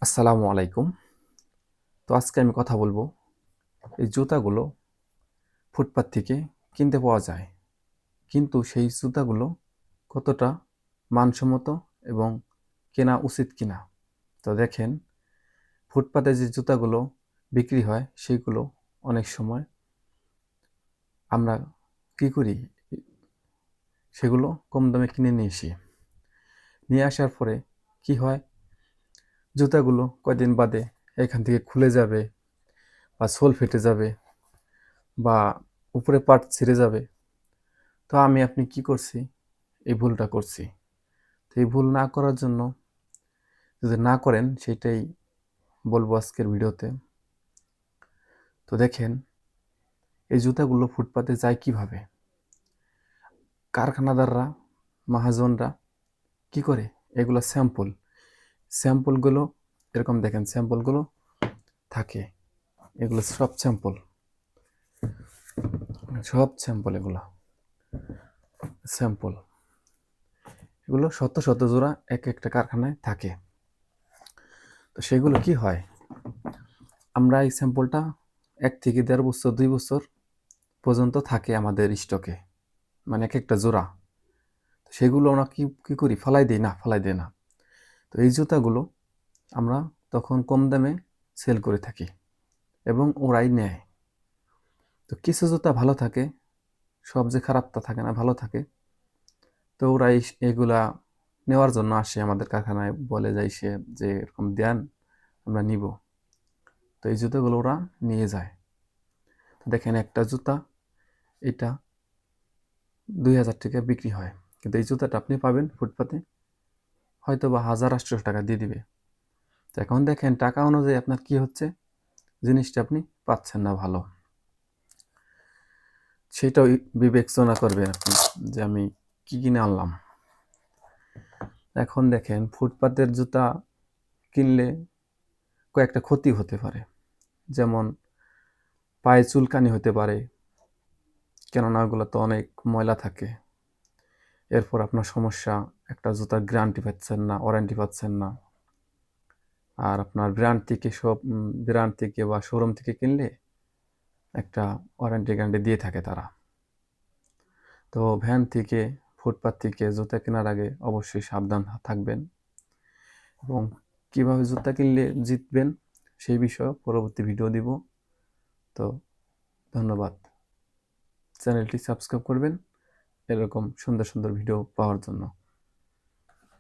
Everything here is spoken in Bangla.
আসসালামু আলাইকুম। তো আজকে আমি কথা বলবো এই জুতাগুলো ফুটপাত থেকে কিনতে পাওয়া যায়, কিন্তু সেই জুতাগুলো কতটা মানসম্মত এবং কেনা উচিত কিনা। তো দেখেন, ফুটপাতে যে জুতাগুলো বিক্রি হয় সেগুলো অনেক সময় আমরা কি করি, সেগুলো কম দামে কিনে নিয়ে আসার পরে কি হয়, জুতাগুলো কয়দিন বাদে এখান থেকে খুলে যাবে বা সোল ফেটে যাবে বা উপরে পার্ট ছিঁড়ে যাবে। তো আপনি কি করছি, এই ভুলটা করছি। তো এই ভুল না করার জন্য, যদি না করেন সেটাই বলবো আজকের ভিডিওতে। তো দেখেন, এই জুতাগুলো ফুটপাতে যায় কিভাবে। কারখানাদাররা, মহাজনরা কি করে, এগুলো স্যাম্পলগুলো এরকম দেখেন, স্যাম্পলগুলো থাকে, এগুলো সব স্যাম্পল স্যাম্পল এগুলো শত শত জোড়া এক একটা কারখানায় থাকে। তো সেগুলো কি হয়, আমরা এই স্যাম্পলটা 1 থেকে 1.5 বছর 2 বছর পর্যন্ত থাকে আমাদের স্টকে, মানে এক একটা জোড়া। সেগুলো আমরা কি করি, ফালাই দেই না। তো এই জুতাগুলো আমরা তখন কম দামে সেল করে থাকি এবং ওরাই নেয়। তো কিছু জুতা ভালো থাকে, সব যে খারাপ তা থাকে না, ভালো থাকে। তো ওরাই এগুলা নেওয়ার জন্য আসে আমাদের কারখানায়, বলে যায় সে যে এরকম দেন, আমরা নিব। তো এই জুতাগুলো ওরা নিয়ে যায়। তো দেখেন, একটা জুতা এটা 2000 টাকা বিক্রি হয়, কিন্তু এই জুতাটা আপনি পাবেন ফুটপাতে হয়তো বা 1800 টাকা দিয়ে দিবে। তো এখন দেখেন, টাকা অনুযায়ী আপনার কি হচ্ছে, জিনিসটা আপনি পাচ্ছেন না ভালো। সেটাও বিবেচনা করবেন আপনি, যে আমি কি কিনে আনলাম। এখন দেখেন, ফুটপাতের জুতা কিনলে কয়েকটা ক্ষতি হতে পারে, যেমন পায়ে চুলকানি হতে পারে, কেননা ওগুলো তো অনেক ময়লা থাকে। এরপর আপনার সমস্যা, একটা জুতার গ্যারান্টি পাচ্ছেন না, ওয়ারেন্টি পাচ্ছেন না। আর আপনার ব্র্যান্ড থেকে বা শোরুম থেকে কিনলে একটা ওয়ারেন্টি গ্যারান্টি দিয়ে থাকে তারা। তো ভ্যান থেকে, ফুটপাত থেকে জুতা কেনার আগে অবশ্যই সাবধান থাকবেন, এবং কিভাবে জুতা কিনলে জিতবেন সেই বিষয়ে পরবর্তী ভিডিও দিব। তো ধন্যবাদ। চ্যানেলটি সাবস্ক্রাইব করবেন এরকম সুন্দর সুন্দর ভিডিও পাওয়ার জন্য।